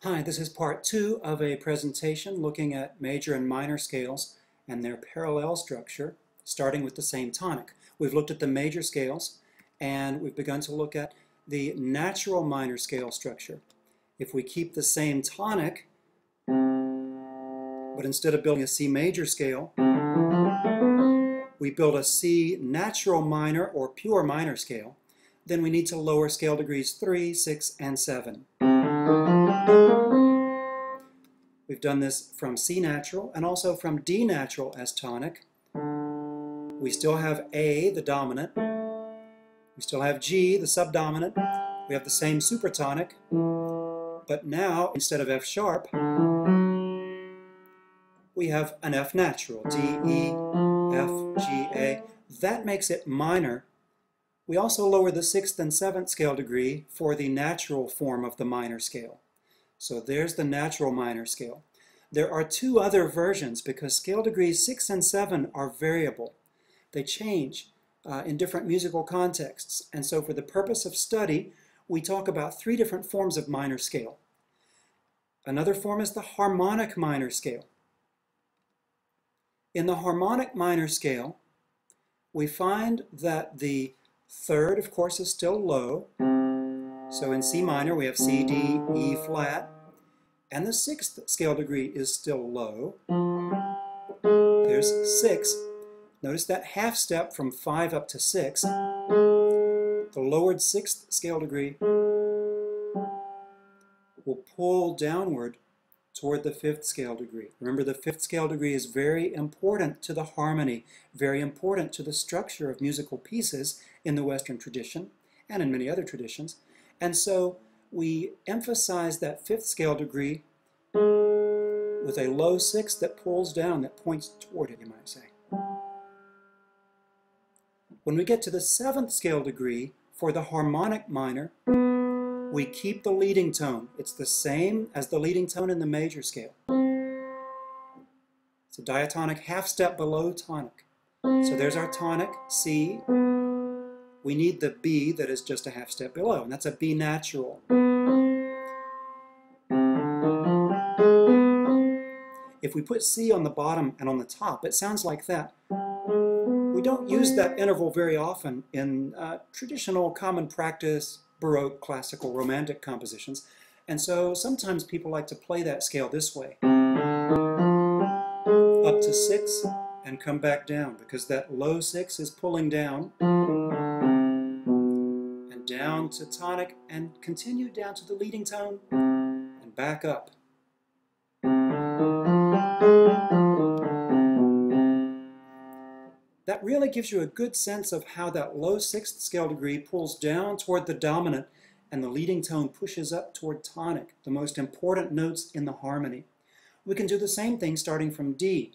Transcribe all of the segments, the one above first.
Hi, this is part 2 of a presentation looking at major and minor scales and their parallel structure, starting with the same tonic. We've looked at the major scales, and we've begun to look at the natural minor scale structure. If we keep the same tonic, but instead of building a C major scale, we build a C natural minor or pure minor scale, then we need to lower scale degrees 3, 6, and 7. We've done this from C natural and also from D natural as tonic. We still have A, the dominant. We still have G, the subdominant. We have the same supertonic, but now instead of F sharp, we have an F natural, D, E, F, G, A. That makes it minor. We also lower the 6th and 7th scale degree for the natural form of the minor scale. So there's the natural minor scale. There are two other versions because scale degrees 6 and 7 are variable. They change in different musical contexts. And so for the purpose of study, we talk about 3 different forms of minor scale. Another form is the harmonic minor scale. In the harmonic minor scale, we find that the 3rd, of course, is still low. So in C minor, we have C, D, E flat, and the 6th scale degree is still low. There's 6. Notice that half step from 5 up to 6. The lowered 6th scale degree will pull downward toward the 5th scale degree. Remember, the 5th scale degree is very important to the harmony, very important to the structure of musical pieces in the Western tradition and in many other traditions. And so we emphasize that 5th scale degree with a low 6th that pulls down, that points toward it, you might say. When we get to the 7th scale degree for the harmonic minor, we keep the leading tone. It's the same as the leading tone in the major scale. It's a diatonic half step below tonic. So there's our tonic, C. We need the B that is just a half step below, and that's a B natural. If we put C on the bottom and on the top, it sounds like that. We don't use that interval very often in traditional common practice, Baroque, classical, romantic compositions, and so sometimes people like to play that scale this way. Up to 6 and come back down, because that low 6 is pulling down, and down to tonic, and continue down to the leading tone, and back up. That really gives you a good sense of how that low 6th scale degree pulls down toward the dominant and the leading tone pushes up toward tonic, the most important notes in the harmony. We can do the same thing starting from D.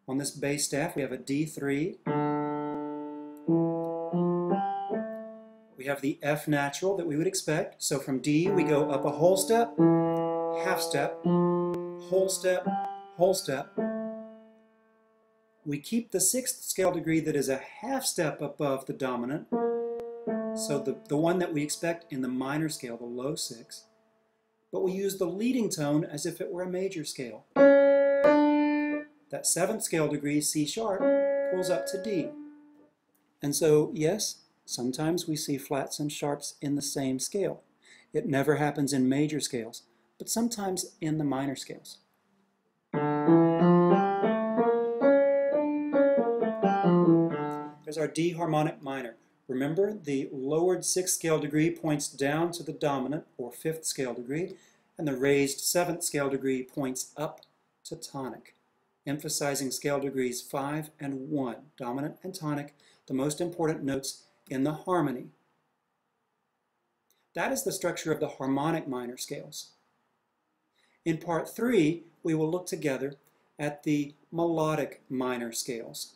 On this bass staff we have a D3. We have the F natural that we would expect. So from D we go up a whole step, half step, whole step, whole step. We keep the 6th scale degree that is a half step above the dominant, so the one that we expect in the minor scale, the low 6, but we use the leading tone as if it were a major scale. That 7th scale degree, C sharp, pulls up to D. And so, yes, sometimes we see flats and sharps in the same scale. It never happens in major scales, but sometimes in the minor scales. There's our D harmonic minor. Remember, the lowered 6th scale degree points down to the dominant, or 5th scale degree, and the raised 7th scale degree points up to tonic, emphasizing scale degrees 5 and 1, dominant and tonic, the most important notes in the harmony. That is the structure of the harmonic minor scales. In part 3, we will look together at the melodic minor scales.